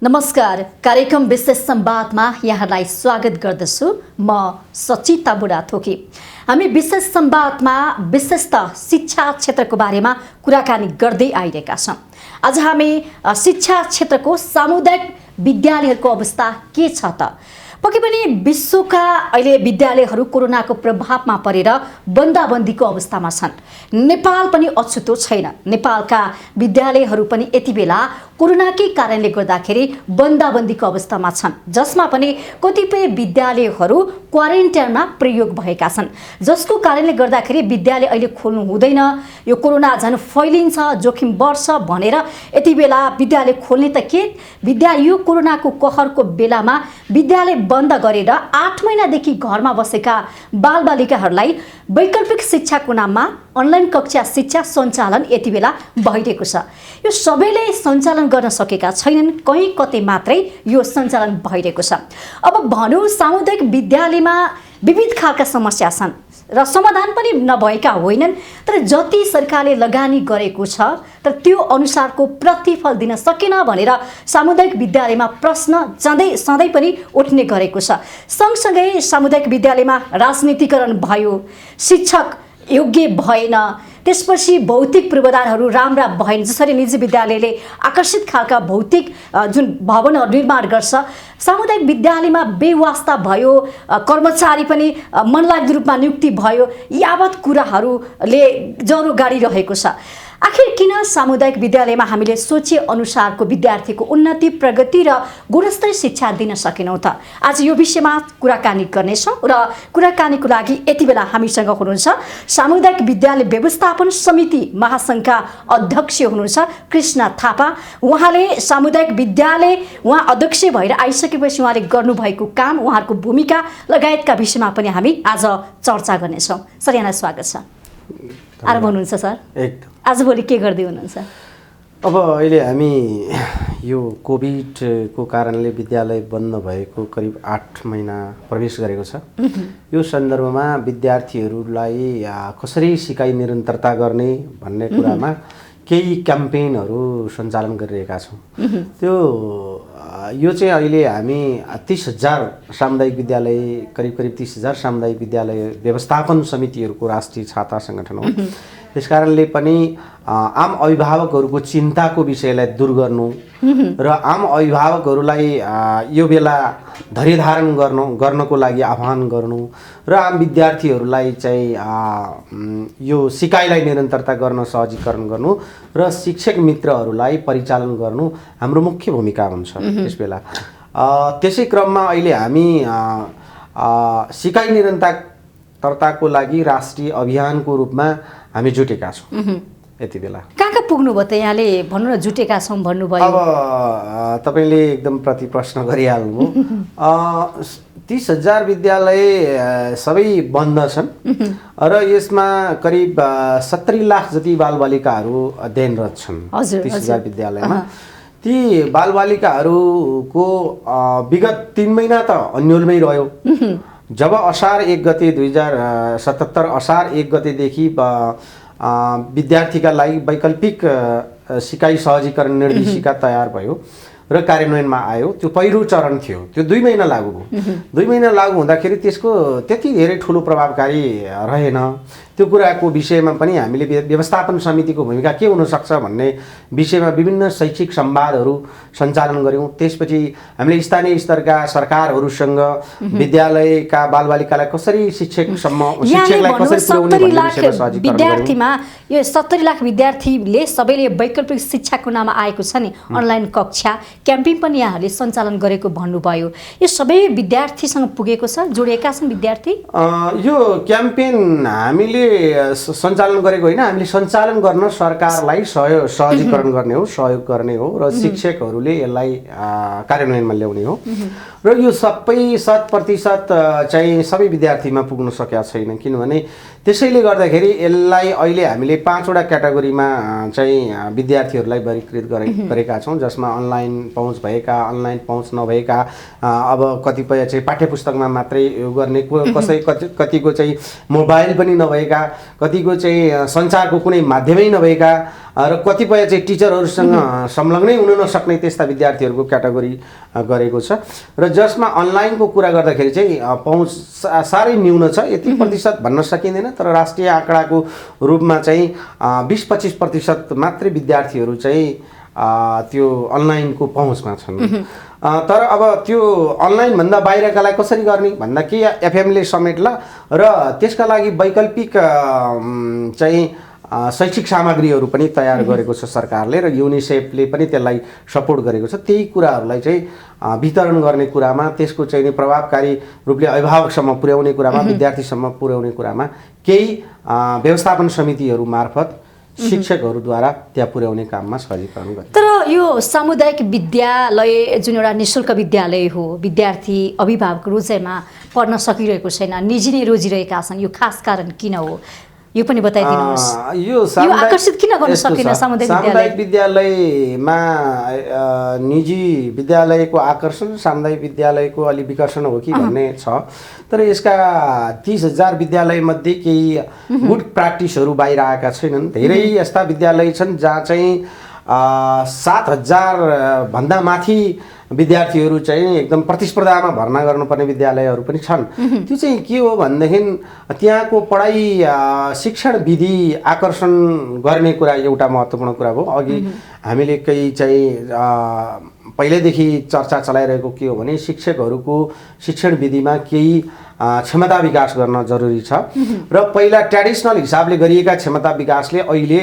नमस्कार। कार्यक्रम विशेष संवादमा यहाँलाई स्वागत गर्दछु। म सचिता बुढाथोकी। हामी विशेष संवादमा विशेषतः शिक्षा क्षेत्रको बारेमा कुराकानी गर्दै आइरहेका छौँ। आज हामी शिक्षा क्षेत्रको सामुदायिक विद्यालयहरूको अवस्था के छ त? पक्कै पनि विश्वका अहिले विद्यालयहरू कोरोनाको प्रभावमा परेर बन्दाबन्दीको अवस्थामा छन्। नेपाल पनि अछुतो छैन। नेपालका विद्यालयहरू पनि यति बेला कोरोनाकै कारणले गर्दाखेरि बन्दाबन्दीको अवस्थामा छन्, जसमा पनि कतिपय विद्यालयहरू क्वारेन्टाइनमा प्रयोग भएका छन्, जसको कारणले गर्दाखेरि विद्यालय अहिले खोल्नु हुँदैन, यो कोरोना झन् फैलिन्छ, जोखिम बढ्छ भनेर यति बेला विद्यालय खोल्ने त के, विद्यालय यो कोरोनाको कहरको बेलामा विद्यालय बन्द गरेर 8 महिनादेखि घरमा बसेका बालबालिकाहरूलाई वैकल्पिक शिक्षाको नाममा अनलाइन कक्षा शिक्षा सञ्चालन यति बेला भइरहेको छ। यो सबैले सञ्चालन गर्न सकेका छैनन्, कहीँ कतै मात्रै यो सञ्चालन भइरहेको छ। अब भनौँ सामुदायिक विद्यालयमा विविध खालका समस्या छन् र समाधान पनि नभएका होइनन्, तर जति सरकारले लगानी गरेको छ तर त्यो अनुसारको प्रतिफल दिन सकेन भनेर सामुदायिक विद्यालयमा प्रश्न सधैँ पनि उठ्ने गरेको छ। सँगसँगै सामुदायिक विद्यालयमा राजनीतिकरण भयो, शिक्षक योग्य भएन, त्यसपछि भौतिक पूर्वाधारहरू राम्रा भएन। जसरी निजी विद्यालयले आकर्षित खालका भौतिक जुन भवनहरू निर्माण गर्छ, सामुदायिक विद्यालयमा बेवास्ता भयो, कर्मचारी पनि मनलाग्दो रूपमा नियुक्ति भयो, यावत कुराहरूले जरो गाडिरहेको छ। आखिर किन सामुदायिक विद्यालयमा हामीले सोचे अनुसारको विद्यार्थीको उन्नति, प्रगति र गुणस्तरीय शिक्षा दिन सकेनौँ त? आज यो विषयमा कुराकानी गर्नेछौँ र कुराकानीको लागि यति बेला हामीसँग हुनुहुन्छ सामुदायिक विद्यालय व्यवस्थापन समिति महासङ्घका अध्यक्ष हुनुहुन्छ कृष्ण थापा। उहाँले सामुदायिक विद्यालय अध्यक्ष भएर आइसकेपछि उहाँले गर्नुभएको काम, उहाँहरूको भूमिका लगायतका विषयमा पनि हामी आज चर्चा गर्नेछौँ। सर, यहाँलाई स्वागत छ। आराम हुनुहुन्छ सर? एकदम। आजभोलि के गर्दै हुनुहुन्छ? अब अहिले हामी यो कोभिडको कारणले विद्यालय बन्द भएको करिब 8 महिना प्रवेश गरेको छ। यो सन्दर्भमा विद्यार्थीहरूलाई कसरी सिकाइ निरन्तरता गर्ने भन्ने कुरामा केही क्याम्पेनहरू सञ्चालन गरिरहेका छौँ। यो चाहिँ अहिले हामी 30,000 सामुदायिक विद्यालय, करिब 30,000 सामुदायिक विद्यालय व्यवस्थापन समितिहरूको राष्ट्रिय छाता सङ्गठन हो। त्यसकारणले पनि आम अभिभावकहरूको चिन्ताको विषयलाई दूर गर्नु र आम अभिभावकहरूलाई यो बेला धैर्य धारण गर्नको लागि आह्वान गर्नु र आम विद्यार्थीहरूलाई चाहिँ यो सिकाइलाई निरन्तरता गर्न सहजीकरण गर्नु र शिक्षक मित्रहरूलाई परिचालन गर्नु हाम्रो मुख्य भूमिका हुन्छ त्यस बेला। त्यसै क्रममा अहिले हामी सिकाइ निरन्तरताको लागि राष्ट्रिय अभियानको रूपमा हामी जुटेका छौँ यति बेला। कहाँ पुग्नु भयो त? यहाँले भन्नु न, जुटेका छौँ भन्नुभयो। अब तपाईँले एकदम प्रति प्रश्न गरिहाल्नु। 30,000 विद्यालय सबै बन्द छन् र यसमा करिब 70 लाख जति बालबालिकाहरू अध्ययनरत छन् 30,000 विद्यालयमा। ती बालबालिकाहरूको विगत 3 महिना त अन्योलमै रह्यो। जब असार 1 गते 2077 असार 1 गतेदेखि विद्यार्थीका लागि वैकल्पिक सिकाइ सहजीकरण निर्देशिका तयार भयो र कार्यान्वयनमा आयो। त्यो पहिलो चरण थियो, त्यो 2 महिना लागू भयो। 2 महिना लागू हुँदाखेरि त्यसको त्यति धेरै ठुलो प्रभावकारी रहेन। त्यो कुराको विषयमा पनि हामीले व्यवस्थापन समितिको भूमिका के हुनसक्छ भन्ने विषयमा विभिन्न शैक्षिक संवादहरू सञ्चालन गऱ्यौँ। त्यसपछि हामीले स्थानीय स्तरका सरकारहरूसँग विद्यालयका बालबालिकालाई कसरी शिक्षकलाई कसरी पुर्याउने भन्ने विषयमा सहजीकरण विद्यार्थीमा यो 70 लाख विद्यार्थीले सबैले वैकल्पिक शिक्षाको नाममा आएको छ नि, अनलाइन कक्षा क्याम्पिङ पनि यहाँहरूले सञ्चालन गरेको भन्नुभयो। यो सबै विद्यार्थीसँग पुगेको छ, जोडिएका छन् विद्यार्थी? यो क्याम्पेन हामीले सञ्चालन गरेको होइन, हामीले सञ्चालन गर्न सरकारलाई सहजीकरण गर्ने हो, सहयोग गर्ने हो र शिक्षकहरूले यसलाई कार्यान्वयनमा ल्याउने हो। र यो सबै 100% चाहिँ सबै विद्यार्थीमा पुग्न सकेका छैन, किनभने त्यसैले गर्दाखेरि यसलाई अहिले हामीले 5वटा क्याटेगोरीमा चाहिँ विद्यार्थीहरूलाई वर्गीकृत गरेका छौँ, जसमा अनलाइन पहुँच भएका, अनलाइन पहुँच नभएका, अब कतिपय चाहिँ पाठ्यपुस्तकमा मात्रै गर्ने, कतिको चाहिँ मोबाइल पनि नभएका, नभएका, कतिको चाहिँ सञ्चारको कुनै माध्यमै नभएका र कतिपय चाहिँ टिचरहरूसँग संलग्नै हुन नसक्ने त्यस्ता विद्यार्थीहरूको क्याटेगोरी गरेको छ र जसमा अनलाइनको कुरा गर्दाखेरि चाहिँ पहुँच साह्रै न्यून छ। यति प्रतिशत भन्न सकिँदैन, तर राष्ट्रिय आँकडाको रूपमा चाहिँ 20-25% मात्रै विद्यार्थीहरू चाहिँ त्यो अनलाइनको पहुँचमा छन्। तर अब त्यो अनलाइनभन्दा बाहिरकालाई कसरी गर्ने भन्दा के एफएमले समेट्ला र त्यसका लागि वैकल्पिक चाहिँ शैक्षिक सामग्रीहरू पनि तयार गरेको छ सरकारले र युनिसेफले पनि त्यसलाई सपोर्ट गरेको छ। त्यही कुराहरूलाई चाहिँ वितरण गर्ने कुरामा, त्यसको चाहिँ प्रभावकारी रूपले अभिभावकसम्म पुर्याउने कुरामा, विद्यार्थीसम्म पुर्याउने कुरामा केही व्यवस्थापन समितिहरू मार्फत शिक्षकहरूद्वारा त्यहाँ पुर्याउने काममा सहजीकरण गरिन्छ। तर यो सामुदायिक विद्यालय जुन एउटा निःशुल्क विद्यालय हो, विद्यार्थी अभिभावक रोजेमा पढ्न सकिरहेको छैन, निजी नै रोजिरहेका छन्, यो खास कारण किन हो यो पनि बताइदिनुहोस्। यो आकर्षित किन गर्न सकिन सामुदायिक विद्यालयमा निजी विद्यालयको आकर्षण सामुदायिक विद्यालयको अलि विकर्षण हो कि भन्ने छ। तर यसका 30,000 विद्यालयमध्ये केही गुड प्र्याक्टिसहरू बाहिर आएका छैनन्। धेरै यस्ता विद्यालय छन् जहाँ चाहिँ 7,000 भन्दा माथि विद्यार्थीहरू चाहिँ एकदम प्रतिस्पर्धामा भर्ना गर्नुपर्ने विद्यालयहरू पनि छन्। त्यो चाहिँ के हो भनेदेखि त्यहाँको पढाइ शिक्षण विधि आकर्षण गर्ने कुरा एउटा महत्त्वपूर्ण कुरा हो। अघि हामीले केही चाहिँ पहिल्यैदेखि चर्चा चलाइरहेको के हो भने शिक्षकहरूको शिक्षण विधिमा केही क्षमता विकास गर्न जरुरी छ र पहिला ट्रेडिसनल हिसाबले गरिएका क्षमता विकासले अहिले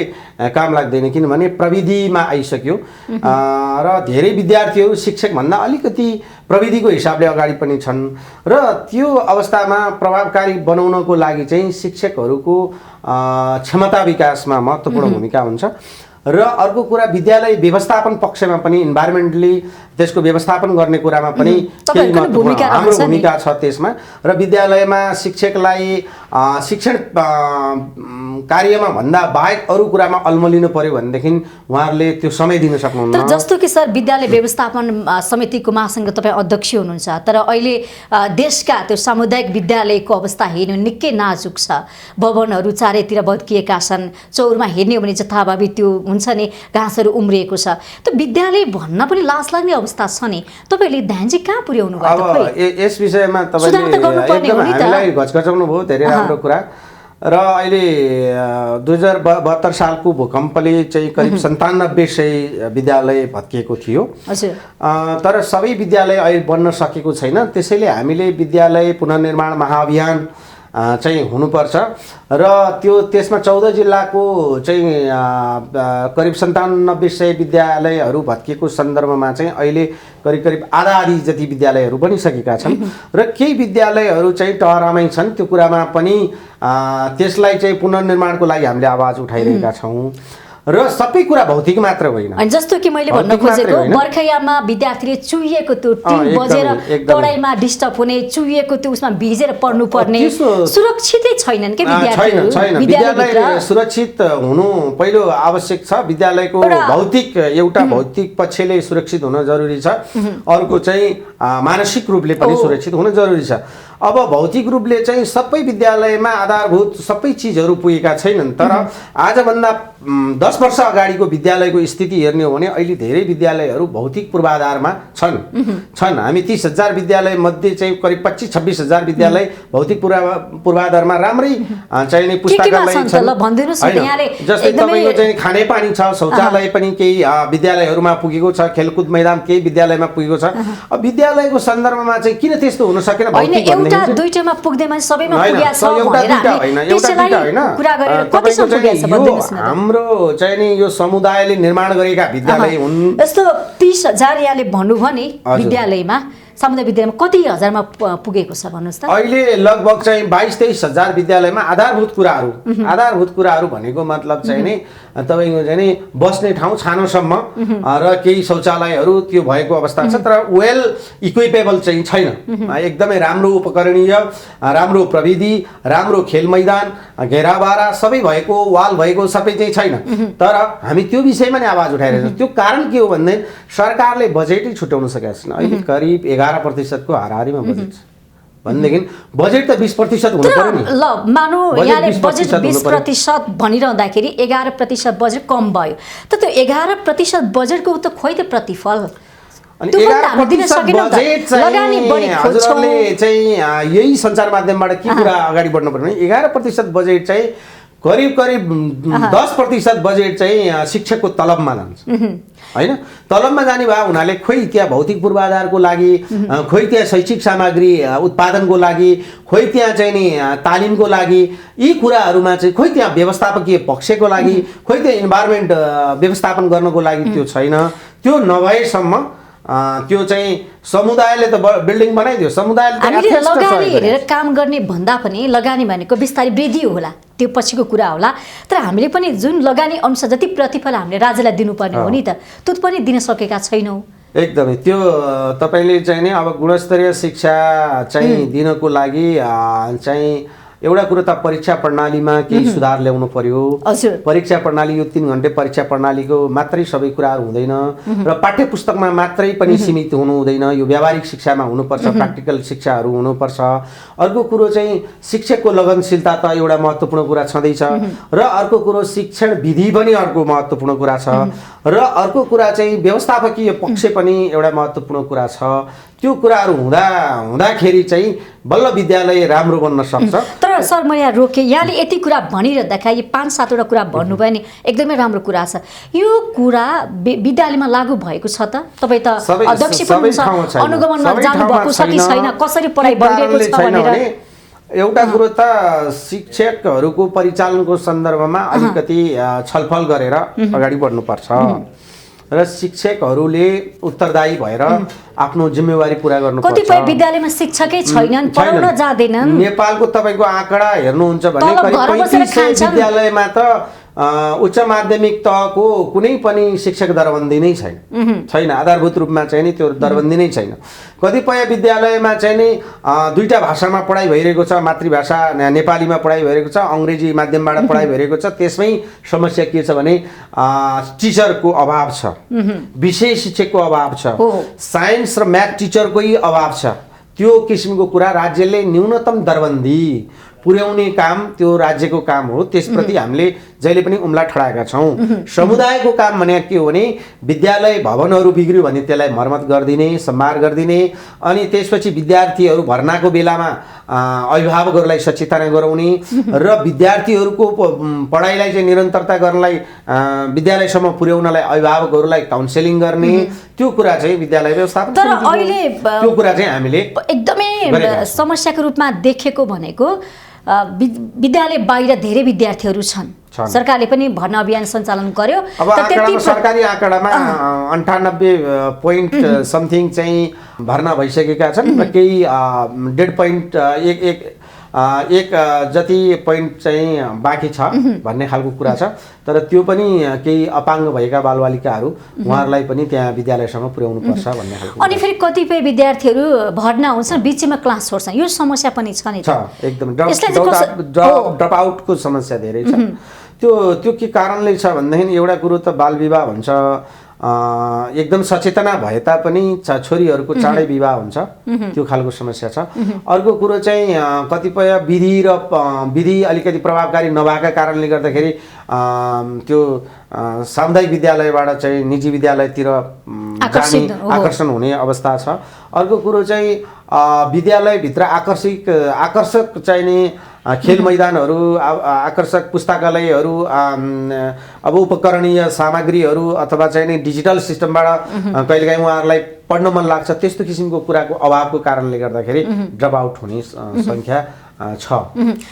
काम लाग्दैन, किनभने प्रविधिमा आइसक्यो र धेरै विद्यार्थीहरू शिक्षकभन्दा अलिकति प्रविधिको हिसाबले अगाडि पनि छन् र त्यो अवस्थामा प्रभावकारी बनाउनको लागि चाहिँ शिक्षकहरूको क्षमता विकासमा महत्त्वपूर्ण भूमिका हुन्छ। र अर्को कुरा विद्यालय व्यवस्थापन पक्षमा पनि इन्भाइरोमेन्टली त्यसको व्यवस्थापन गर्ने कुरामा पनि केही महत्त्वपूर्ण हाम्रो भूमिका छ त्यसमा। र विद्यालयमा शिक्षकलाई शिक्षण कार्यमा भन्दा बाहेक अरू कुरामा अल्मलिनु पर्यो भनेदेखि उहाँहरूले त्यो समय दिन सक्नुहुन्न। तर जस्तो कि सर विद्यालय व्यवस्थापन समितिको महासङ्घ तपाईँ अध्यक्ष हुनुहुन्छ, तर अहिले देशका त्यो सामुदायिक विद्यालयको अवस्था हेर्नु निकै नाजुक छ। भवनहरू चारैतिर भत्किएका छन्, चौरमा हेर्ने हो भने जथाभावी त्यो हुन्छ नि घाँसहरू उम्रिएको छ। त विद्यालय भन्न पनि लाज लाग्ने अवस्था छ नि, तपाईँहरूले ध्यान चाहिँ कहाँ पुर्याउनु भयो? अब यस विषयमा तपाईँले एकदम हामीलाई घचघचाउनु भयो, धेरै राम्रो कुरा। र अहिले 2072 सालको भूकम्पले चाहिँ करिब 9700 विद्यालय भत्किएको थियो। तर सबै विद्यालय अहिले बन्न सकेको छैन। त्यसैले हामीले विद्यालय पुनर्निर्माण महाअभियान चाहिँ हुनुपर्छ र त्यसमा 14 जिल्लाको चाहिँ करिब 9700 विद्यालयहरू भत्किएको सन्दर्भमा चाहिँ अहिले करिब आधा जति विद्यालयहरू बनिसकेका छन् र केही विद्यालयहरू चाहिँ टहरामै छन्। त्यो कुरामा पनि त्यसलाई चाहिँ पुनर्निर्माणको लागि हामीले आवाज उठाइरहेका छौँ र सबै कुरा भौतिक मात्र होइन। जस्तो कि मैले भन्न खोजेको बर्खायाममा विद्यार्थीले चुहिएको त्यो टिम बजेर पढाइमा डिस्टर्ब हुने, चुहिएको त्यो उसमा भिजेर पढ्नुपर्ने सुरक्षितै छैनन् के विद्यार्थीहरू? छैन, विद्यालय सुरक्षित हुनु पहिलो आवश्यक छ। विद्यालयको एउटा भौतिक पक्षले सुरक्षित हुन जरुरी छ, अर्को चाहिँ मानसिक रूपले पनि सुरक्षित हुन जरुरी छ। अब भौतिक रूपले चाहिँ सबै विद्यालयमा आधारभूत सबै चिजहरू पुगेका छैनन्। तर आजभन्दा 10 वर्ष अगाडिको विद्यालयको स्थिति हेर्ने हो भने अहिले धेरै विद्यालयहरू भौतिक पूर्वाधारमा छन्। हामी 30,000 विद्यालय मध्ये चाहिँ करिब 25-26,000 विद्यालय भौतिक पूर्वाधारमा राम्रै चाहिने पुस्तकालय छन्। जस्तै तपाईँको चाहिँ खानेपानी छ, शौचालय पनि केही विद्यालयहरूमा पुगेको छ, खेलकुद मैदान केही विद्यालयमा पुगेको छ। अब विद्यालयको सन्दर्भमा चाहिँ किन त्यस्तो हुन सकेन? दुईटामा पुग्दैमा सबैमा पुगेको छ भनेर हाम्रो चाहिँ नि यो समुदायले निर्माण गरेका विद्यालय हुन्। यस्तो 30,000 यहाँले भन्नुभयो नि विद्यालयमा, सामुदायिक विद्यालयमा कति हजारमा पुगेको छ भन्नुहोस् त? अहिले लगभग चाहिँ 22-23,000 विद्यालयमा आधारभूत कुराहरू भनेको मतलब चाहिँ नि तपाईँको चाहिँ नि बस्ने ठाउँ छानोसम्म र केही शौचालयहरू त्यो भएको अवस्था छ। तर वेल इक्विपेबल चाहिँ छैन। एकदमै राम्रो उपकरणीय, राम्रो प्रविधि, राम्रो खेल मैदान, घेराबारा सबै भएको, वाल भएको सबै चाहिँ छैन। तर हामी त्यो विषयमा नै आवाज उठाइरहेको छौँ। त्यो कारण के हो भने सरकारले बजेटै छुट्याउन सकेको छैन। अहिले करिब 11% को हाराहारीमा बजेट छ। भनेदेखि बजेट त 20% हुनु पर्यो नि। ल मानौ बजेट यहाँले 20% बजेट हुनु 20% भनिरहँदाखेरि 11% बजेट कम भयो त त्यो 11% बजेटको त खोइ त प्रतिफल अनि त्यो पनि त हामी दिन 11% सकेनौँ त। बजेट लगानी बढी चाहिँ खोज्छौँ। हजुरहरूले चाहिँ यही सञ्चार माध्यमबाट के कुरा अगाडि बढ्नु पर्यो भने 11% बजेट चाहिँ करिब 10% बजेट चाहिँ शिक्षकको तलबमा जान्छ होइन। तलबमा जाने भए हुनाले खोइ त्यहाँ भौतिक पूर्वाधारको लागि, खोइ त्यहाँ शैक्षिक सामग्री उत्पादनको लागि, खोइ त्यहाँ चाहिँ नि तालिमको लागि, यी कुराहरूमा चाहिँ खोइ त्यहाँ व्यवस्थापकीय पक्षको लागि, खोइ त्यहाँ इन्भाइरोमेन्ट व्यवस्थापन गर्नको लागि त्यो छैन। त्यो नभएसम्म त्यो चाहिँ समुदायले त बिल्डिङ बनाइदियो, समुदायले त हामीले एटलिस्ट लगानी सहयोग गर्यो। हेरेर काम गर्ने भन्दा पनि लगानी भनेको बिस्तारै वृद्धि होला, त्यो पछिको कुरा होला। तर हामीले पनि जुन लगानी अनुसार जति प्रतिफल हामीले राज्यलाई दिनुपर्ने हो नि त, त्यो पनि दिन सकेका छैनौँ। एकदमै त्यो तपाईँले चाहिँ नि अब गुणस्तरीय शिक्षा चाहिँ दिनको लागि चाहिँ एउटा कुरो त परीक्षा प्रणालीमा केही सुधार ल्याउनु पर्यो। हजुर। परीक्षा प्रणाली यो 3 घण्टे परीक्षा प्रणालीको मात्रै सबै कुराहरू हुँदैन र पाठ्य पुस्तकमा मात्रै पनि सीमित हुनु हुँदैन, यो व्यावहारिक शिक्षामा हुनुपर्छ, प्र्याक्टिकल शिक्षाहरू हुनुपर्छ। अर्को कुरो चाहिँ शिक्षकको लगनशीलता त एउटा महत्त्वपूर्ण कुरा छँदैछ र अर्को कुरो शिक्षण विधि पनि अर्को महत्त्वपूर्ण कुरा छ र अर्को कुरा चाहिँ व्यवस्थापकीय पक्ष पनि एउटा महत्त्वपूर्ण कुरा छ। त्यो कुराहरू हुँदाखेरि चाहिँ बल्ल विद्यालय राम्रो बन्न सक्छ। तर सर म यहाँ रोकेँ, यहाँले यति कुरा भनिरहँदा यो 5-7 वटा कुरा भन्नुभयो नि, एकदमै राम्रो कुरा छ। यो कुरा विद्यालयमा लागू भएको छ त? तपाईँ त अध्यक्ष पनि हुनुहुन्छ, अनुगमनमा जानुभएको छ कि छैन, कसरी पढाइ भइरहेको छ भनेर? एउटा कुरो त शिक्षकहरूको परिचालनको सन्दर्भमा अलिकति छलफल गरेर अगाडि बढ्नुपर्छ र शिक्षकहरूले उत्तरदायी भएर आफ्नो जिम्मेवारी पुरा गर्नुपर्छ। कतिपय विद्यालयमा शिक्षकै छैनन्, पढाउन जाँदैनन्। नेपालको तपाईँको आँकडा हेर्नुहुन्छ भने तलब करिब घर बसेर 3500 खान्छन्। विद्यालयमा त उच्च माध्यमिक तहको कुनै पनि शिक्षक दरबन्दी नै छैन, आधारभूत रूपमा चाहिँ नि त्यो दरबन्दी नै छैन। कतिपय विद्यालयमा चाहिँ नि 2टा भाषामा पढाइ भइरहेको छ, मातृभाषा नेपालीमा पढाइ भइरहेको छ, अङ्ग्रेजी माध्यमबाट पढाइ भइरहेको छ। त्यसमै समस्या के छ भने टिचरको अभाव छ, विषय शिक्षकको अभाव छ, साइन्स र म्याथ टिचरकै अभाव छ। त्यो किसिमको कुरा राज्यले न्यूनतम दरबन्दी पुर्याउने काम त्यो राज्यको काम हो। त्यसप्रति हामीले जहिले पनि उम्ला ठडाएका छौँ। समुदायको काम भनेको के हो भने विद्यालय भवनहरू बिग्रियो भने त्यसलाई मर्मत गरिदिने, सम्भार गरिदिने, अनि त्यसपछि विद्यार्थीहरू भर्नाको बेलामा अभिभावकहरूलाई सचेतना गराउने र विद्यार्थीहरूको पढाइलाई चाहिँ निरन्तरता गर्नलाई विद्यालयसम्म पुर्याउनलाई अभिभावकहरूलाई काउन्सेलिङ गर्ने, त्यो कुरा चाहिँ विद्यालय व्यवस्थापन तर अहिले त्यो कुरा चाहिँ हामीले एकदमै समस्याको रूपमा देखेको भनेको विद्यालय बाहिर धेरै विद्यार्थीहरू छन्। सरकारले पनि भर्ना अभियान सञ्चालन गर्यो। अब सरकारी आँकडामा 98 पोइन्ट समथिङ चाहिँ भर्ना भइसकेका छन् र केही 1.1 जति पोइन्ट चाहिँ बाँकी छ भन्ने खालको कुरा छ। तर त्यो पनि केही अपाङ्ग भएका बालबालिकाहरू उहाँहरूलाई पनि त्यहाँ विद्यालयसम्म पुर्याउनु पर्छ भन्ने खालको। अनि फेरि कतिपय विद्यार्थीहरू भर्ना हुन्छन्, बिचमा क्लास छोड्छन्, यो समस्या पनि छ नि। एकदम ड्रप आउटको समस्या धेरै छ। त्यो के कारणले छ भन्दाखेरि एउटा कुरो त बाल विवाह हुन्छ, एकदम सचेतना भए तापनि छोरीहरूको चाँडै विवाह हुन्छ, त्यो खालको समस्या छ। अर्को कुरो चाहिँ कतिपय विधि अलिकति प्रभावकारी नभएका कारणले गर्दाखेरि त्यो सामुदायिक विद्यालयबाट चाहिँ निजी विद्यालयतिर आकर्षण हुने अवस्था छ। अर्को कुरो चाहिँ विद्यालयभित्र आकर्षक चाहिँ नि खेल मैदानहरू, आकर्षक पुस्तकालयहरू, अब उपकरणीय सामग्रीहरू अथवा चाहिँ नि डिजिटल सिस्टमबाट कहिलेकाहीँ उहाँहरूलाई पढ्न मन लाग्छ, त्यस्तो किसिमको कुराको अभावको कारणले गर्दाखेरि ड्रप आउट हुने सङ्ख्या छ।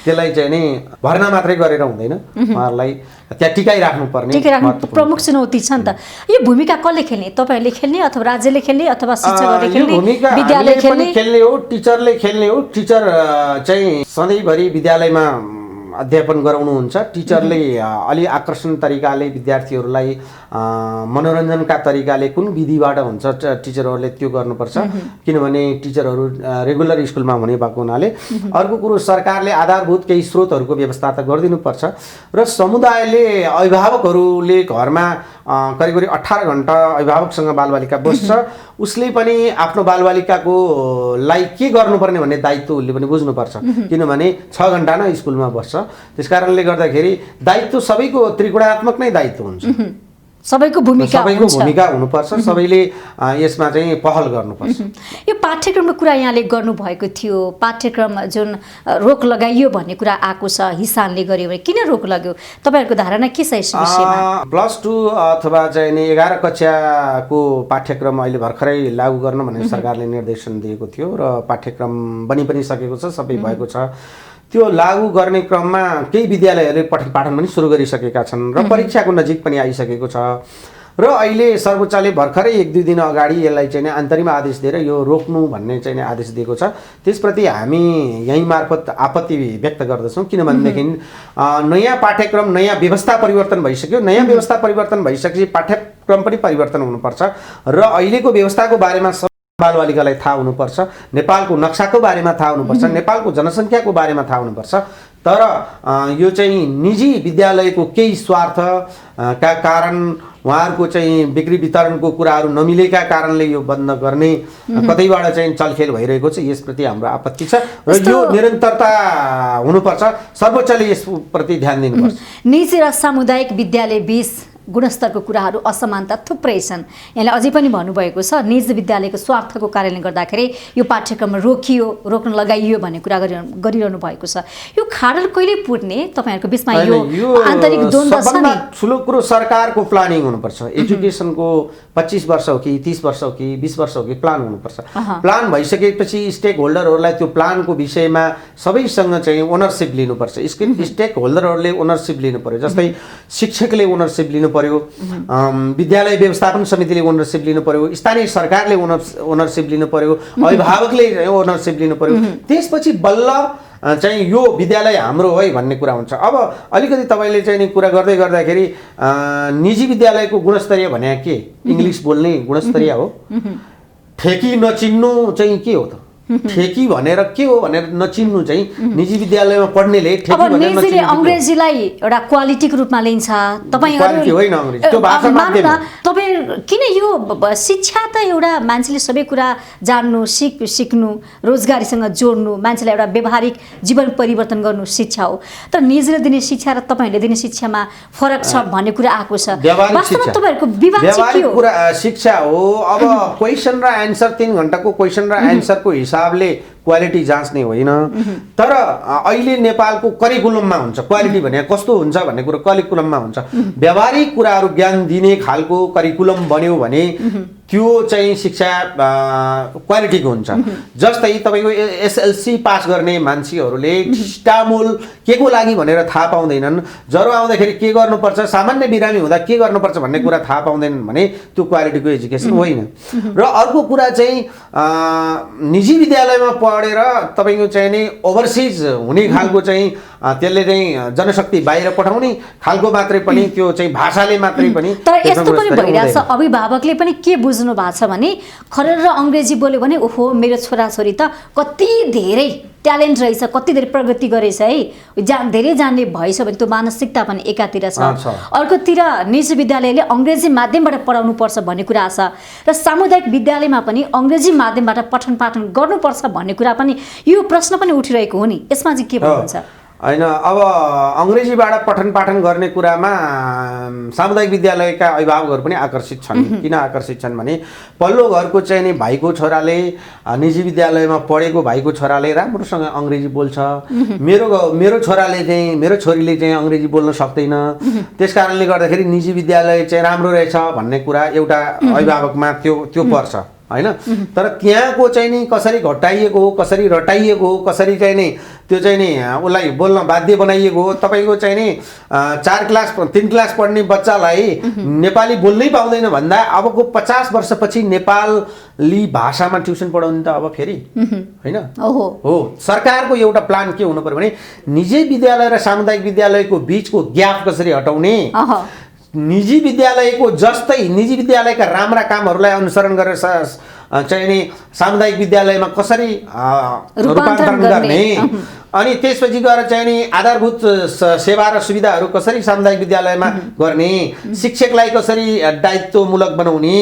त्यसलाई चाहिँ नि भर्ना मात्रै गरेर हुँदैन, उहाँहरूलाई त्यहाँ टिकाइराख्नुपर्ने प्रमुख चुनौती छ नि त। यो भूमिका कसले खेल्ने? तपाईँहरूले खेल्ने अथवा राज्यले खेल्ने अथवा शिक्षकहरूले खेल्ने, विद्यालय खेल्ने हो, टिचरले खेल्ने हो। टिचर चाहिँ सधैँभरि विद्यालयमा अध्यापन गराउनुहुन्छ। टिचरले अलि आकर्षण तरिकाले विद्यार्थीहरूलाई मनोरञ्जनका तरिकाले कुन विधिबाट हुन्छ टिचरहरूले त्यो गर्नुपर्छ, किनभने टिचरहरू रेगुलर स्कुलमा हुने भएको हुनाले। अर्को कुरो, सरकारले आधारभूत केही स्रोतहरूको व्यवस्था त गरिदिनुपर्छ र समुदायले, अभिभावकहरूले घरमा करिब 18 घण्टा अभिभावकसँग बालबालिका बस्छ, उसले पनि आफ्नो बालबालिकाको लाई के गर्नुपर्ने भन्ने दायित्व उसले पनि बुझ्नुपर्छ, किनभने 6 घण्टा नै स्कुलमा बस्छ। त्यसकारणले गर्दाखेरि दायित्व सबैको त्रिगुणात्मक नै दायित्व हुन्छ। सबैको भूमिका हुनुपर्छ, सबैले यसमा चाहिँ पहल गर्नुपर्छ। यो पाठ्यक्रमको कुरा यहाँले गर्नुभएको थियो, पाठ्यक्रम जुन रोक लगाइयो भन्ने कुरा आएको छ, हिसानले गर्यो भने किन रोक लाग्यो, तपाईँहरूको धारणा के छ यस विषयमा? +2 अथवा चाहिँ 11 कक्षाको पाठ्यक्रम अहिले भर्खरै लागू गर्न भनेर सरकारले निर्देशन दिएको थियो र पाठ्यक्रम बनि पनि सकेको छ, सबै भएको छ। त्यो लागू गर्ने क्रममा केही विद्यालयहरूले पठन पाठन पनि सुरु गरिसकेका छन् र परीक्षाको नजिक पनि आइसकेको छ र अहिले सर्वोच्चले भर्खरै 1-2 दिन अगाडि यसलाई चाहिँ अन्तरिम आदेश दिएर यो रोक्नु भन्ने चाहिँ आदेश दिएको छ। त्यसप्रति हामी यही मार्फत आपत्ति व्यक्त गर्दछौँ, किनभनेदेखि नयाँ पाठ्यक्रम, नयाँ व्यवस्था परिवर्तन भइसक्यो। नयाँ व्यवस्था परिवर्तन भइसकेपछि पाठ्यक्रम पनि परिवर्तन हुनुपर्छ र अहिलेको व्यवस्थाको बारेमा बालबालिकालाई थाहा हुनुपर्छ, नेपालको नक्साको बारेमा थाहा हुनुपर्छ, नेपालको जनसङ्ख्याको बारेमा थाहा हुनुपर्छ। तर यो चाहिँ निजी विद्यालयको केही स्वार्थ का कारण, उहाँहरूको चाहिँ बिक्री वितरणको कुराहरू नमिलेका कारणले यो बन्द गर्ने कतैबाट चाहिँ चलखेल भइरहेको छ। यसप्रति हाम्रो आपत्ति छ र यो निरन्तरता हुनुपर्छ, सर्वोच्चले यसप्रति ध्यान दिनुपर्छ। निजी र सामुदायिक विद्यालय बीच गुणस्तरको कुराहरू असमानता थुप्रै छन्। यहाँले अझै पनि भन्नुभएको छ निजी विद्यालयको स्वार्थको कारणले गर्दाखेरि यो पाठ्यक्रम रोक्न लगाइयो भन्ने कुरा गरिरहनु भएको छ। यो खाडल कहिले पुर्ने तपाईँहरूको बिचमा यो आन्तरिक द्वन्द्व छ नि? ठुलो कुरो सरकारको प्लानिङ हुनुपर्छ। एजुकेसनको 25 वर्ष हो कि 30 वर्ष हो कि 20 वर्ष हो कि प्लान हुनुपर्छ। प्लान भइसकेपछि स्टेक होल्डरहरूलाई त्यो प्लानको विषयमा सबैसँग चाहिँ ओनरसिप लिनुपर्छ। स्टेक होल्डरहरूले ओनरसिप लिनु पर्यो। जस्तै शिक्षकले ओनरसिप लिनु पर्यो, विद्यालय व्यवस्थापन समितिले ओनरसिप लिनु पर्यो, स्थानीय सरकारले ओनरसिप लिनु पर्यो, अभिभावकले ओनरसिप लिनु पर्यो। त्यसपछि बल्ल चाहिँ यो विद्यालय हाम्रो है भन्ने कुरा हुन्छ। अब अलिकति तपाईँले चाहिँ नि कुरा गर्दै गर्दाखेरि निजी विद्यालयको गुणस्तरीय भने के? इङ्ग्लिस बोल्ने गुणस्तरीय हो? ठेकी नचिन्नु चाहिँ के हो त? ठेकी भनेर के हो भनेर नचिन्नु चाहिँ निजी विद्यालयमा पढ्नेले ठेकी भनेर नचिन्नु। अंग्रेजीलाई एउटा क्वालिटीको रूपमा लिन्छ। तपाईहरु होइन अंग्रेजी त्यो भाषा माध्यम हो। तपाई किन यो शिक्षा त एउटा मान्छेले सबै कुरा जान्नु, सिक्नु, रोजगारीसँग जोड्नु, मान्छेलाई एउटा व्यावहारिक जीवन परिवर्तन गर्नु शिक्षा हो। तर निजीले दिने शिक्षा र तपाईहरुले दिने शिक्षामा फरक छ भन्ने कुरा आएको छ। वास्तवमा तपाईहरुको विभाग चाहिँ के हो? कुरा शिक्षा हो। अब क्वेशन र आन्सर 3 घण्टाको क्वेशन र आन्सरको हिसाबले क्वालिटी जाँच्ने होइन। तर अहिले नेपालको करिकुलममा हुन्छ क्वालिटी भने कस्तो हुन्छ भन्ने कुरा करिकुलममा हुन्छ। व्यावहारिक कुराहरू ज्ञान दिने खालको करिकुलम बन्यो भने त्यो चाहिँ शिक्षा क्वालिटीको हुन्छ। जस्तै तपाईको एसएलसी पास गर्ने मान्छेहरूले स्टामोल के को लागि भनेर थाहा पाउँदैनन्। ज्वरो आउँदाखेरि के गर्नुपर्छ, सामान्य बिरामी हुँदा के गर्नुपर्छ भन्ने कुरा थाहा पाउँदैनन् भने त्यो क्वालिटीको एजुकेसन होइन। र अर्को कुरा चाहिँ निजी विद्यालयमा पढेर तपाईको चाहिँ नि ओभरसिज हुने खालको चाहिँ त्यसले चाहिँ जनशक्ति बाहिर पठाउने खालको मात्रै पनि त्यो चाहिँ भाषाले मात्रै पनि। तर यस्तो पनि भइरहेछ, अभिभावकले पनि के बुझ्नु भएको छ भने खरेर र अंग्रेजी बोल्यो भने ओहो मेरो छोराछोरी त कति धेरै ट्यालेन्ट रहेछ, कति धेरै प्रगति गरेछ है, धेरै जान्ने भएछ भने त्यो मानसिकता पनि एकातिर छ। अर्कोतिर निजी विद्यालयले अंग्रेजी माध्यमबाट पढाउनु पर्छ भन्ने कुरा छ र सामुदायिक विद्यालयमा पनि अंग्रेजी माध्यमबाट पठन पाठन गर्नुपर्छ भन्ने कुरा पनि यो प्रश्न पनि उठिरहेको हो नि। यसमा चाहिँ के भन्नुहुन्छ? हैन, अब अंग्रेजीबाट पठन पाठन गर्ने कुरामा सामुदायिक विद्यालयका अभिभावकहरू पनि आकर्षित छन्। किन आकर्षित छन् भने पल्लो घरको चाहिँ नि भाइको छोराले निजी विद्यालयमा पढेको भाइको छोराले राम्रोसँग अंग्रेजी बोल्छ, मेरो छोराले चाहिँ मेरो छोरीले चाहिँ अंग्रेजी बोल्न सक्दैन, त्यसकारणले गर्दाखेरि निजी विद्यालय चाहिँ राम्रो रहेछ भन्ने कुरा एउटा अभिभावकमा त्यो पर्छ हैन। तर त्यहाँको चाहिँ नि कसरी घटाइएको हो, कसरी रटाइएको हो, कसरी चाहिँ नि त्यो चाहिँ नि उसलाई बोल्न बाध्य बनाइएको हो। तपाईको चाहिँ नि 3 क्लास पढ्ने बच्चालाई नेपाली बोल्नै पाउँदैन भन्दा अबको 50 वर्षपछि नेपाली भाषामा ट्युसन पढाउने त अब फेरि हैन हो। सरकारको एउटा प्लान के हुनु पर्यो भने निजी विद्यालय र सामुदायिक विद्यालयको बीचको ग्याप कसरी हटाउने, निजी विद्यालयको जस्तै निजी विद्यालयका राम्रा कामहरूलाई अनुसरण गरेर चाहिँ नि सामुदायिक विद्यालयमा कसरी रूपान्तरण गर्ने अनि त्यसपछि गएर चाहिँ नि आधारभूत सेवा र सुविधाहरू कसरी सामुदायिक विद्यालयमा गर्ने, शिक्षकलाई कसरी दायित्वमूलक बनाउने,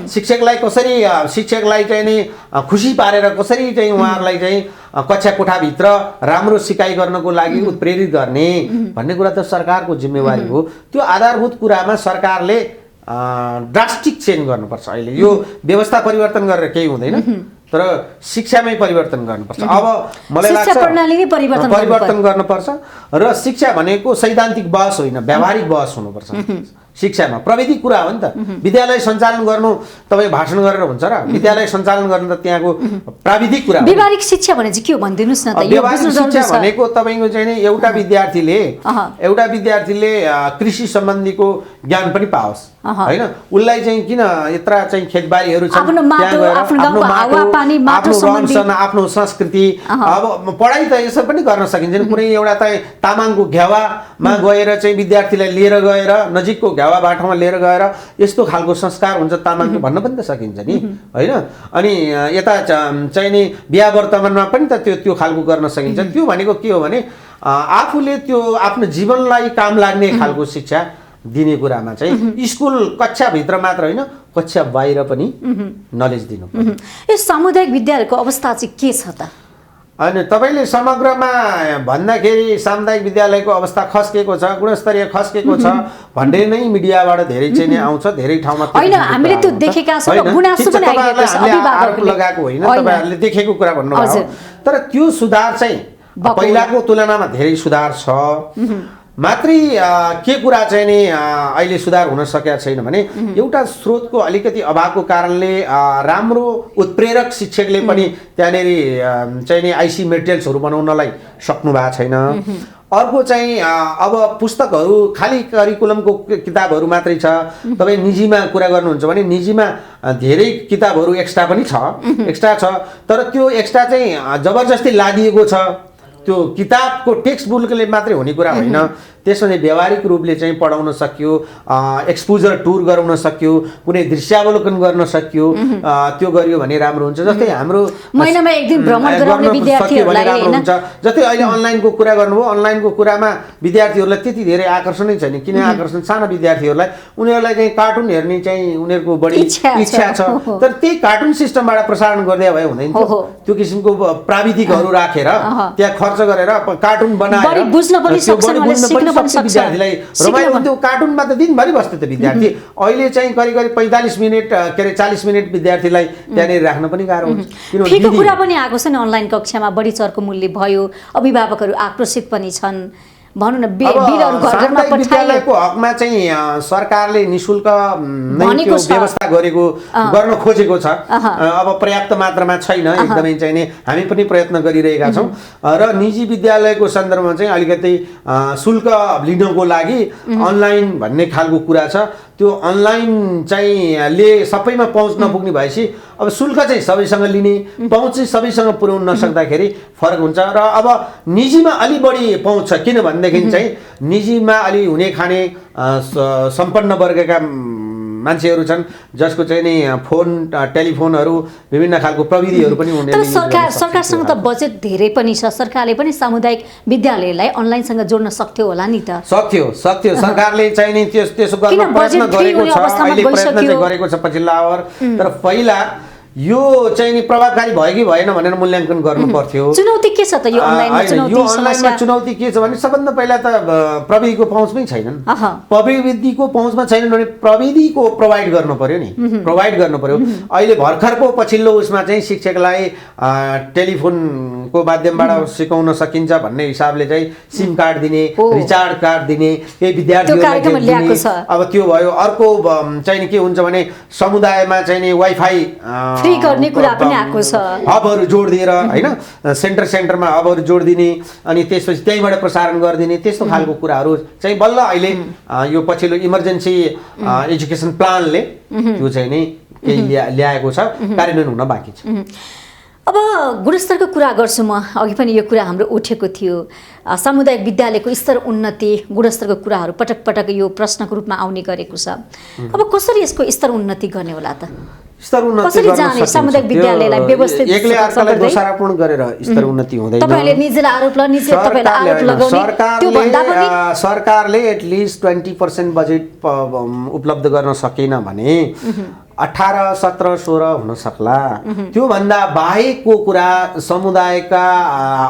शिक्षकलाई चाहिँ नि खुसी पारेर कसरी चाहिँ उहाँहरूलाई चाहिँ कक्षा कोठाभित्र राम्रो सिकाइ गर्नको लागि उत्प्रेरित गर्ने भन्ने कुरा त सरकारको जिम्मेवारी हो। त्यो आधारभूत कुरामा सरकारले ड्रास्टिक चेन्ज गर्नुपर्छ। अहिले यो व्यवस्था परिवर्तन गरेर केही हुँदैन, तर शिक्षामै परिवर्तन गर्नुपर्छ। अब मलाई लाग्छ परिवर्तन गर्नुपर्छ र शिक्षा भनेको सैद्धान्तिक बहस होइन, व्यावहारिक बहस हुनुपर्छ। शिक्षामा प्रविधि कुरा हो नि त। विद्यालय सञ्चालन गर्नु तपाईँ भाषण गरेर हुन्छ र? विद्यालय सञ्चालन गर्नु त त्यहाँको प्राविधिक कुरा हो। व्यावहारिक शिक्षा भने चाहिँ के हो भनिदिनुस् न त? व्यावहारिक शिक्षा भनेको तपाईँको चाहिँ नि एउटा विद्यार्थीले कृषि सम्बन्धीको ज्ञान पनि पाओस् हैन। उसलाई चाहिँ किन यत्रा चाहिँ खेतबारीहरू छन्, आफ्नो आफ्नो संस्कृति। अब पढाइ त यसो पनि गर्न सकिन्छ। कुनै एउटा त तामाङको घेवामा गएर चाहिँ विद्यार्थीलाई लिएर गएर नजिकको घेवा बाटोमा लिएर गएर यस्तो खालको संस्कार हुन्छ तामाङको भन्न पनि त सकिन्छ नि हैन। अनि यता चाहिँ नि बिहा वर्तमानमा पनि त त्यो खालको गर्न सकिन्छ। त्यो भनेको के हो भने आफूले त्यो आफ्नो जीवनलाई काम लाग्ने खालको शिक्षा दिने कुरामा चाहिँ स्कुल कक्षाभित्र मात्र होइन, कक्षा बाहिर पनि नलेज दिनु। यो सामुदायिक विद्यालयको अवस्था चाहिँ के छ त? अनि तपाईँले समग्रमा भन्दाखेरि सामुदायिक विद्यालयको अवस्था खस्केको छ, गुणस्तरीय खस्केको छ भन्ने नै मिडियाबाट धेरै चाहिँ नै आउँछ, धेरै ठाउँमा हैन। हामीले त्यो देखेका छौं, गुनासो पनि आइरहेको छ, अभिभावकहरूले लगाएको होइन, तपाईहरुले देखेको कुरा भन्नुभयो। तर त्यो सुधार चाहिँ पहिलाको तुलनामा धेरै सुधार छ। मात्रै के कुरा चाहिँ नि अहिले सुधार हुन सकेका छैन भने एउटा स्रोतको अलिकति अभावको कारणले राम्रो उत्प्रेरक शिक्षकले पनि त्यहाँनेर चाहिँ नि आइसी मेटेरियल्सहरू बनाउनलाई सक्नु भएको छैन। अर्को चाहिँ अब पुस्तकहरू खाली करिकुलमको किताबहरू मात्रै छ। तपाईँ निजीमा कुरा गर्नुहुन्छ भने निजीमा धेरै किताबहरू एक्स्ट्रा पनि छ, तर त्यो एक्स्ट्रा चाहिँ जबरजस्ती लादिएको छ। त्यो किताबको टेक्स्ट बुकले मात्रै हुने कुरा होइन। त्यसमा चाहिँ व्यावहारिक रूपले चाहिँ पढाउन सकियो, एक्सपोजर टुर गराउन सकियो, कुनै दृश्यावलोकन गर्न सकियो, त्यो गरियो भने राम्रो हुन्छ। जस्तै हाम्रो महिनामा एक दिन भ्रमण गराउने विद्यार्थीहरूलाई हुन्छ। जस्तै अहिले अनलाइनको कुरा गर्नुभयो, अनलाइनको कुरामा विद्यार्थीहरूलाई त्यति धेरै आकर्षणै छैन। किन आकर्षण? साना विद्यार्थीहरूलाई उनीहरूलाई चाहिँ कार्टुन हेर्ने चाहिँ उनीहरूको बढी इच्छा छ। तर त्यही कार्टुन सिस्टमबाट प्रसारण गर्दै भए हुँदैन। त्यो किसिमको प्राविधिकहरू राखेर त्यहाँ खर्च गरेर कार्टुन बनाएर विद्यार्थीलाई रमाइलो हुन्थ्यो। कार्टुनमा त दिनभरि बस्थ्यो त विद्यार्थी। अहिले चाहिँ करिब 45 मिनट के अरे 40 मिनट विद्यार्थीलाई त्यहाँनिर राख्न पनि गाह्रो हुन्छ। फेको कुरा पनि आएको छ नि, अनलाइन कक्षामा बढी चर्को मूल्य भयो, अभिभावकहरू आक्रोशित पनि छन्। भनौँ न बिलहरू घर-घरमा विद्यालयको हकमा चाहिँ सरकारले निशुल्क नै त्यो व्यवस्था गर्न खोजेको छ। अब पर्याप्त मात्रामा छैन, एकदमै चाहिँ नि हामी पनि प्रयत्न गरिरहेका छौँ। र निजी विद्यालयको सन्दर्भमा चाहिँ अलिकति शुल्क लिनको लागि अनलाइन भन्ने खालको कुरा छ। त्यो अनलाइन चाहिँ सबैमा पहुँच नपुग्ने भएपछि अब शुल्क चाहिँ सबैसँग लिने, पहुँच चाहिँ सबैसँग पुर्याउन नसक्दाखेरि फरक हुन्छ। र अब निजीमा अलि बढी पहुँच छ, किन भनेदेखि चाहिँ निजीमा अलि हुने खाने सम्पन्न वर्गका मान्छेहरू छन् जसको चाहिँ नि फोन टेलिफोनहरू विभिन्न खालको प्रविधिहरू पनि हुने। तर सरकारसँग त बजेट धेरै पनि छ, सरकारले पनि सामुदायिक विद्यालयलाई अनलाइनसँग जोड्न सक्थ्यो होला नि त? सक्थ्यो सरकारले चाहिँ नि त्यसो गर्न प्रयत्न गरेको छ, अहिले प्रयत्न चाहिँ गरेको छ पछिल्ला अवर। तर पहिला यो चाहिँ नि प्रभावकारी भयो कि भएन भनेर मूल्याङ्कन गर्नु पर्थ्यो। चुनौती के छ त यो अनलाइनमा? चुनौती के छ भने सबभन्दा पहिला त प्रविधिको पहुँचमै छैनन्। प्रविधिको पहुँचमा छैनन् भने प्रविधिको प्रोभाइड गर्नु पर्यो नि, प्रोभाइड गर्नु पर्यो। अहिले भर्खरको पछिल्लो उसमा चाहिँ शिक्षकलाई टेलिफोनको माध्यमबाट सिकाउन सकिन्छ भन्ने हिसाबले चाहिँ सिम कार्ड दिने, रिचार्ज कार्ड दिने, केही विद्यार्थीहरूलाई। अब त्यो भयो। अर्को चाहिँ नि के हुन्छ भने समुदायमा चाहिँ नि वाइफाई फ्री गर्ने कुरा पनि आएको छ। हबहरू जोडिदिएर हैन, सेन्टरमा हबहरू जोडिदिने अनि त्यसपछि त्यहीँबाट प्रसारण गरिदिने, त्यस्तो खालको कुराहरू चाहिँ बल्ल अहिले यो पछिल्लो इमर्जेन्सी एजुकेसन प्लानले त्यो चाहिँ नि केही ल्याएको छ, कार्यान्वयन हुन बाँकी छ। अब गुणस्तरको कुरा गर्छु म अघि पनि यो कुरा हाम्रो उठेको थियो सामुदायिक विद्यालयको स्तर उन्नति गुणस्तरको कुराहरू पटक पटक यो प्रश्नको रूपमा आउने गरेको छ अब कसरी यसको स्तर उन्नति गर्ने होला त स्तर उन्नति कसरी जाने सामुदायिक विद्यालयलाई व्यवस्थित एकले अर्कालाई दोषारोपण गरेर स्तर उन्नति हुँदैन तपाईले निजलाई आरोप तपाईलाई आरोप लगाउने त्यो भन्दा पनि सरकारले एटलिस्ट 20% बजेट उपलब्ध गर्न सकेन भने 18, 17, 16 हुन सक्ला त्यो भन्दा बाहेकको कुरा समुदायका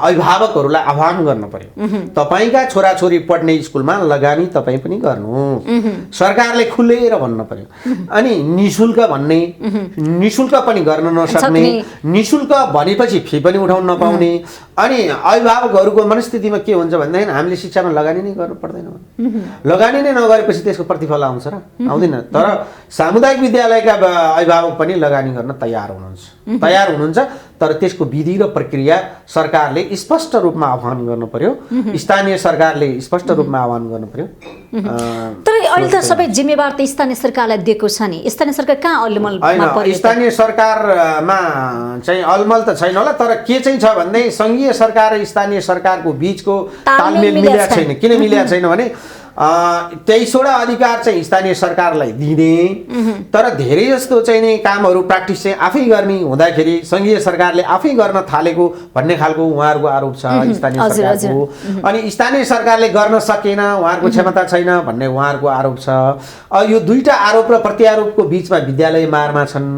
अभिभावकहरूलाई आह्वान गर्न पर्यो तपाईका छोराछोरी पढ्ने स्कुलमा लगानी तपाईँ पनि गर्नु सरकारले खुलेर भन्न पर्यो अनि निशुल्क भन्ने निशुल्क पनि गर्न नसक्ने निशुल्क भनेपछि फी पनि उठाउन नपाउने अनि अभिभावकहरूको मनस्थितिमा के हुन्छ भन्दाखेरि हामीले शिक्षामा लगानी नै गर्नु पर्दैन लगानी नै नगरेपछि त्यसको प्रतिफल आउँछ र आउँदैन तर सामुदायिक विद्यालयका अभिभावक पनि लगानी गर्न तयार हुनुहुन्छ तर त्यसको विधि र प्रक्रिया सरकारले स्पष्ट रूपमा आह्वान गर्नु पर्यो स्थानीय सरकारले स्पष्ट रूपमा आह्वान गर्नु पर्यो तर अहिले त सबै जिम्मेवार त स्थानीय सरकारलाई दिएको छ नि स्थानीय सरकार कहाँ अलमलमा पर्यो स्थानीय सरकारमा चाहिँ अलमल त छैन होला तर के चाहिँ छ भन्दै संघीय सरकार र स्थानीय सरकारको बीचको तालमेल मिलेको छैन किन मिलेको छैन भने 23वटा अधिकार चाहिँ स्थानीय सरकारलाई दिने तर धेरै जस्तो चाहिँ नि कामहरू प्र्याक्टिस चाहिँ आफै गर्ने हुँदाखेरि संघीय सरकारले आफै गर्न थालेको भन्ने खालको उहाँहरूको आरोप छ स्थानीय सरकारको अनि स्थानीय सरकारले गर्न सकेन उहाँहरूको क्षमता छैन भन्ने उहाँहरूको आरोप छ यो दुईटा आरोप र प्रत्यारोपको बीचमा विद्यालय मारमा छन्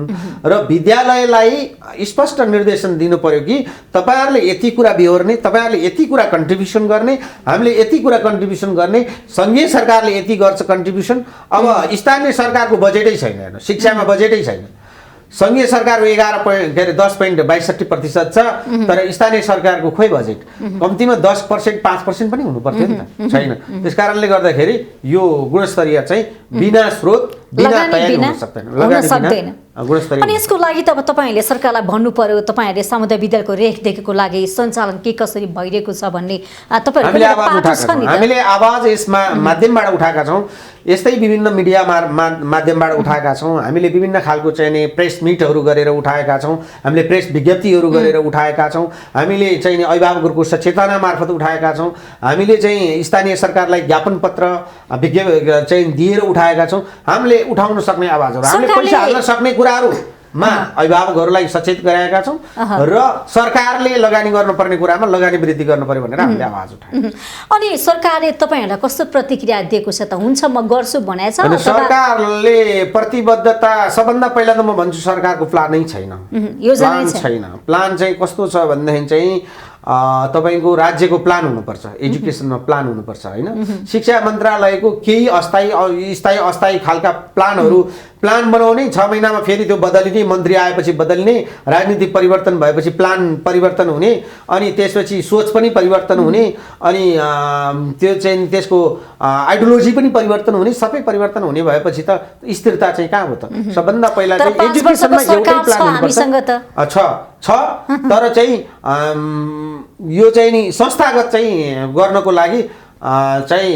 र विद्यालयलाई स्पष्ट निर्देशन दिनु पर्यो कि तपाईहरुले यति कुरा बिहोर्ने तपाईहरुले यति कुरा कन्ट्रिब्युसन गर्ने हामीले यति कुरा कन्ट्रिब्युसन गर्ने संघीय सरकारले यति गर्छ कन्ट्रिब्युसन अब स्थानीय सरकारको बजेटै छैन हेर्नु शिक्षामा बजेटै छैन संघीय सरकारको 10.62% छ तर स्थानीय सरकारको खोइ बजेट कम्तीमा 10% 5% पनि हुनु पर्थ्यो नि त छैन त्यसकारणले गर्दाखेरि यो गुणस्तरीय चाहिँ बिना स्रोत बिना तयारी हुन सक्दैन अनि यसको लागि त अब तपाईहरुले सरकारलाई भन्नु पर्यो तपाईहरुले सामुदायिक विद्यालयको रेखदेखको लागि सञ्चालन के कसरी भइरहेको छ भन्ने हामीले आवाज यसमा माध्यमबाट उठाएका छौं यस्तै विभिन्न मिडिया माध्यमबाट उठाएका छौं हामीले विभिन्न खालको चाहिँ प्रेस मिटहरू गरेर उठाएका छौं हामीले प्रेस विज्ञप्तिहरू गरेर उठाएका छौं हामीले चाहिँ अभिभावकहरूको सचेतना मार्फत उठाएका छौं हामीले चाहिँ स्थानीय सरकारलाई ज्ञापन पत्र चाहिँ दिएर उठाएका छौं हामीले उठाउन सक्ने आवाजहरू हामीले पैसा हाल्न सक्ने कुराहरुमा अभिभावकहरूलाई सचेत गराएका छौं र सरकारले लगानी गर्नुपर्ने कुरामा लगानी वृद्धि गर्नुपर्यो भनेर हामीले आवाज उठाएका छौं अनि सरकारले तपाईहरुलाई कस्तो प्रतिक्रिया दिएको छ त हुन्छ म गर्छु भनेछ अनि सरकारले प्रतिबद्धता सबभन्दा पहिला त म भन्छु सरकारको प्लानै छैन योजना छैन प्लान चाहिँ कस्तो छ भन्दाखेरि चाहिँ तपाईको राज्यको प्लान हुनुपर्छ एजुकेसनमा प्लान हुनुपर्छ हैन शिक्षा मन्त्रालयको केही अस्थायी खालका प्लान बनाउने 6 महिनामा फेरि त्यो बदलिने मन्त्री आएपछि बदलिने राजनीतिक परिवर्तन भएपछि प्लान परिवर्तन हुने अनि त्यसपछि सोच पनि परिवर्तन हुने अनि त्यो चाहिँ त्यसको आइडियोलोजी पनि परिवर्तन हुने सबै परिवर्तन हुने भएपछि त स्थिरता चाहिँ कहाँ हो त सबभन्दा पहिला चाहिँ एजुकेसनमा एउटै प्लान हुनुपर्छ छ तर चाहिँ यो चाहिँ नि संस्थागत चाहिँ गर्नको लागि चाहिँ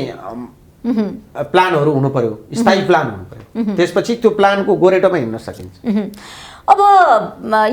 प्लानहरू हुनु पर्यो स्थायी प्लान हुनु पर्यो त्यसपछि त्यो प्लानको गोरेटोमा हिँड्न सकिन्छ अब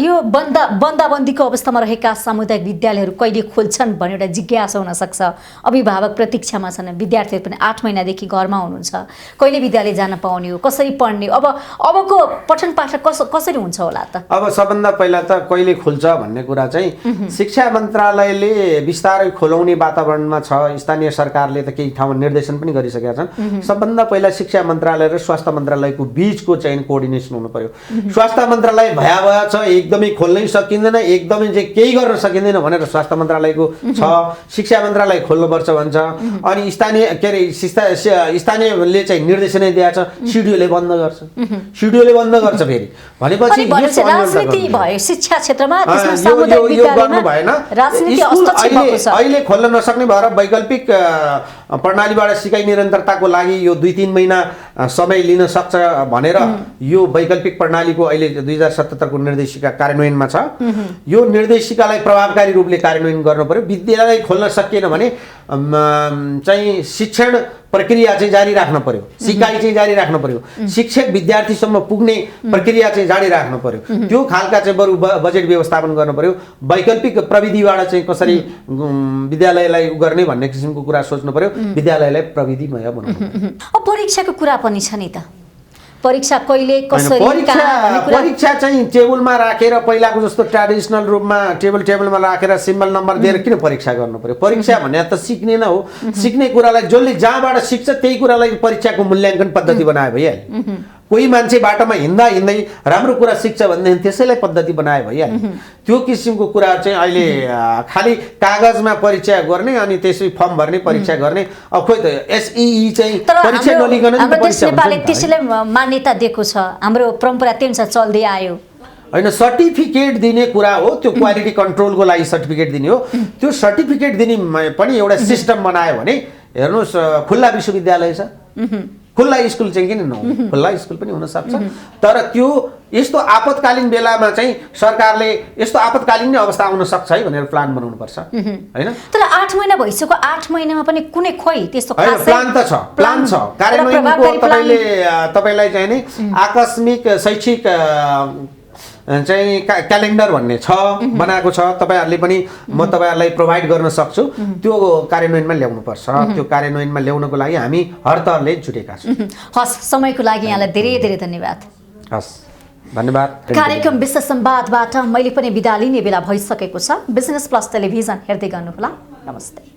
यो बन्दाबन्दीको अवस्थामा रहेका सामुदायिक विद्यालयहरू कहिले खोल्छन् भन्ने एउटा जिज्ञासा हुन सक्छ अभिभावक प्रतीक्षामा छन् विद्यार्थीहरू पनि 8 महिनादेखि घरमा हुनुहुन्छ कहिले विद्यालय जान पाउने हो कसरी पढ्ने अबको पठन पाठन कसरी हुन्छ होला त अब सबभन्दा पहिला त कहिले खुल्छ भन्ने कुरा चाहिँ शिक्षा मन्त्रालयले बिस्तारै खोलाउने वातावरणमा छ स्थानीय सरकारले त केही ठाउँमा निर्देशन पनि गरिसकेका छन् सबभन्दा पहिला शिक्षा मन्त्रालय र स्वास्थ्य मन्त्रालयको बीचको चाहिँ कोअर्डिनेसन हुनु पर्यो स्वास्थ्य मन्त्रालय भयावह छ एकदमै खोल्नै सकिँदैन एकदमै चाहिँ केही गर्न सकिँदैन भनेर स्वास्थ्य मन्त्रालयको छ शिक्षा मन्त्रालय खोल्नुपर्छ भन्छ अनि स्थानीय के अरे स्थानीयले चाहिँ निर्देशनै दिएको छ सिडिओले बन्द गर्छ फेरि भनेपछि राजनीति भयो शिक्षा क्षेत्रमा त्यसमा सामुदायिक विद्यालयमा राजनीति हस्तक्षेप भएको छ अहिले खोल्न नसक्ने भएर वैकल्पिक प्रणालीबाट सिकाइ निरन्तरताको लागि यो 2-3 महिना समय लिन सक्छ भनेर यो वैकल्पिक प्रणालीको अहिले 2077 को निर्देशिका कार्यान्वयनमा छ यो निर्देशिकालाई प्रभावकारी रूपले कार्यान्वयन गर्नु पर्यो विद्यालय खोल्न सकिएन भने चाहिँ शिक्षण प्रक्रिया चाहिँ जारी राख्न पर्यो, सिकाइ चाहिँ जारी राख्न पर्यो, शिक्षक विद्यार्थीसम्म पुग्ने प्रक्रिया चाहिँ जारी राख्न पर्यो, त्यो खालका चाहिँ बरु बजेट व्यवस्थापन गर्न पर्यो, वैकल्पिक प्रविधिबाट चाहिँ कसरी विद्यालयलाई गर्ने भन्ने किसिमको कुरा सोच्नु पर्यो, विद्यालयलाई प्रविधिमय बनाउनु पर्यो। अब परीक्षाको कुरा पनि छ नि त, परीक्षा कहिले कसरी परीक्षा चाहिँ टेबलमा राखेर पहिलाको जस्तो ट्रेडिसनल रूपमा टेबलमा राखेर सिम्बल नम्बर दिएर किन परीक्षा गर्नु पर्यो? परीक्षा भने त सिक्ने नै हो, सिक्ने कुरालाई जसले जहाँबाट सिक्छ त्यही कुरालाई परीक्षाको मूल्याङ्कन पद्धति बनायो भइहाल्यो। कोही मान्छे बाटोमा हिँड्दै राम्रो कुरा सिक्छ भनेदेखि त्यसैलाई पद्धति बनायो भइहाल्यो। त्यो किसिमको कुरा चाहिँ अहिले खालि कागजमा परीक्षा गर्ने अनि त्यसै फर्म भर्ने परीक्षा गर्ने, अब खोइ त एसई चाहिँ परीक्षा नलिकन नेपालले त्यसैलाई मान्यता दिएको छ, हाम्रो परम्परा त्यही अनुसार चल्दै आयो। होइन, सर्टिफिकेट दिने कुरा हो, त्यो क्वालिटी कन्ट्रोलको लागि सर्टिफिकेट दिने हो। त्यो सर्टिफिकेट दिने पनि एउटा सिस्टम बनायो भने हेर्नुहोस्, खुल्ला विश्वविद्यालय छ, खुल्ला स्कुल चाहिँ किन नहुनु, खुल्ला स्कुल पनि हुनसक्छ, तर त्यो यस्तो आपतकालीन बेलामा चाहिँ सरकारले यस्तो आपतकालीन नै अवस्था आउन सक्छ है भनेर प्लान बनाउनुपर्छ होइन। तर 8 महिना भइसक्यो, 8 महिनामा पनि कुनै खोइ त्यस्तो खासै प्लान त छ, प्लान छ। कार्यान्वयनको तपाईँलाई चाहिँ नि आकस्मिक शैक्षिक चाहिँ क्यालेन्डर भन्ने छ, बनाएको छ, तपाईँहरूले पनि म तपाईँहरूलाई प्रोभाइड गर्न सक्छु। त्यो कार्यान्वयनमा ल्याउनुपर्छ, त्यो कार्यान्वयनमा ल्याउनको लागि हामी हर तहले जुटेका छौँ। हस्, समयको लागि यहाँलाई धेरै धेरै धन्यवाद। हस्, धन्यवाद। कार्यक्रम विश्व संवादबाट मैले पनि बिदा लिने बेला भइसकेको छ। बिजनेस प्लस टेलिभिजन हेर्दै गर्नुहोला। नमस्ते।